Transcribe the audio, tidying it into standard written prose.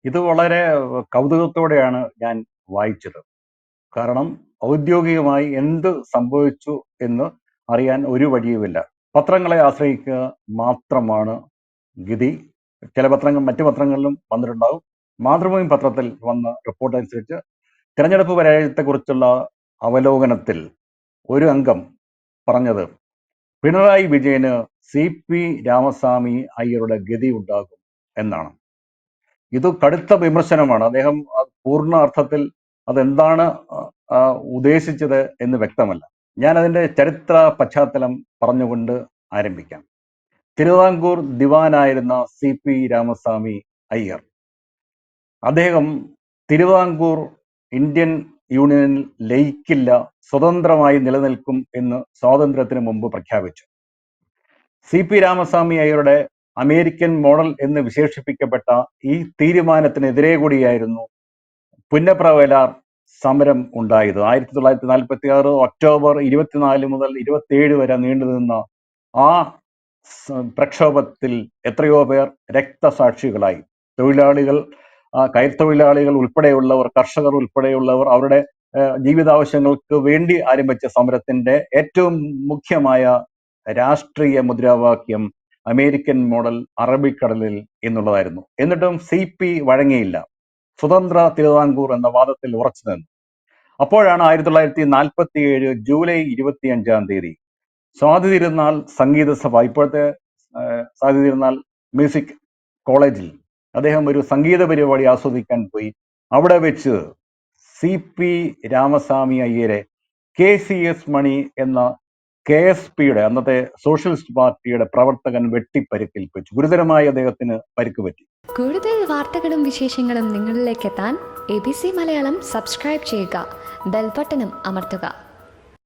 ഇത് വളരെ കൗതുകത്തോടെയാണ് ഞാൻ വായിച്ചത്. കാരണം ഔദ്യോഗികമായി എന്ത് സംഭവിച്ചു എന്ന് അറിയാൻ ഒരു വഴിയുമില്ല. പത്രങ്ങളെ ആശ്രയിക്കുക മാത്രമാണ് ഗതി. ചില പത്രങ്ങൾ മറ്റു പത്രങ്ങളിലും വന്നിട്ടുണ്ടാകും. മാതൃഭൂമി പത്രത്തിൽ വന്ന റിപ്പോർട്ട് അനുസരിച്ച് തിരഞ്ഞെടുപ്പ് പരാജയത്തെക്കുറിച്ചുള്ള അവലോകനത്തിൽ ഒരു അംഗം പറഞ്ഞത് പിണറായി വിജയന് CP രാമസ്വാമി അയ്യരുടെ ഗതി ഉണ്ടാകും എന്നാണ്. ഇത് കടുത്ത വിമർശനമാണ്. അദ്ദേഹം പൂർണ്ണ അർത്ഥത്തിൽ അതെന്താണ് ഉദ്ദേശിച്ചത് എന്ന് വ്യക്തമല്ല. ഞാൻ അതിൻ്റെ ചരിത്ര പശ്ചാത്തലം പറഞ്ഞുകൊണ്ട് ആരംഭിക്കാം. തിരുവിതാംകൂർ ദിവാനായിരുന്ന CP രാമസ്വാമി അയ്യർ, അദ്ദേഹം തിരുവിതാംകൂർ ഇന്ത്യൻ യൂണിയനിൽ ലയിക്കില്ല, സ്വതന്ത്രമായി നിലനിൽക്കും എന്ന് സ്വാതന്ത്ര്യത്തിന് മുമ്പ് പ്രഖ്യാപിച്ചു. CP രാമസ്വാമി അയ്യരുടെ അമേരിക്കൻ മോഡൽ എന്ന് വിശേഷിപ്പിക്കപ്പെട്ട ഈ തീരുമാനത്തിനെതിരെ കൂടിയായിരുന്നു പുന്നപ്ര വയലാർ സമരം ഉണ്ടായത്. 1946 ഒക്ടോബർ 24 മുതൽ 27 വരെ നീണ്ടുനിന്ന ആ പ്രക്ഷോഭത്തിൽ എത്രയോ പേർ രക്തസാക്ഷികളായി. തൊഴിലാളികൾ, കയർത്തൊഴിലാളികൾ ഉൾപ്പെടെയുള്ളവർ, കർഷകർ ഉൾപ്പെടെയുള്ളവർ അവരുടെ ജീവിതാവശ്യങ്ങൾക്ക് വേണ്ടി ആരംഭിച്ച സമരത്തിന്റെ ഏറ്റവും മുഖ്യമായ രാഷ്ട്രീയ മുദ്രാവാക്യം അമേരിക്കൻ മോഡൽ അറബിക്കടലിൽ എന്നുള്ളതായിരുന്നു. എന്നിട്ടും CP വഴങ്ങിയില്ല. സ്വതന്ത്ര തിരുവിതാംകൂർ എന്ന വാദത്തിൽ ഉറച്ചു നിന്നു. അപ്പോഴാണ് 1947 ജൂലൈ 25 സ്വാതി തിരുനാൾ സംഗീത സഭ, ഇപ്പോഴത്തെ സ്വാതി തിരുനാൾ മ്യൂസിക് കോളേജിൽ അദ്ദേഹം ഒരു സംഗീത പരിപാടി ആസ്വദിക്കാൻ പോയി. അവിടെ വെച്ച് CP രാമസ്വാമി അയ്യരെ KCS മണി എന്ന KSPയുടെ, അന്നത്തെ സോഷ്യലിസ്റ്റ് പാർട്ടിയുടെ പ്രവർത്തകൻ വെട്ടിപ്പരിക്കേൽപ്പിച്ചു. ഗുരുതരമായി അദ്ദേഹത്തിന് പരിക്ക് പറ്റി. കൂടുതൽ വാർത്തകളും വിശേഷങ്ങളും നിങ്ങളിലേക്ക് എത്താൻ ABC മലയാളം സബ്സ്ക്രൈബ് ചെയ്യുക, ബെൽബട്ടനും അമർത്തുക.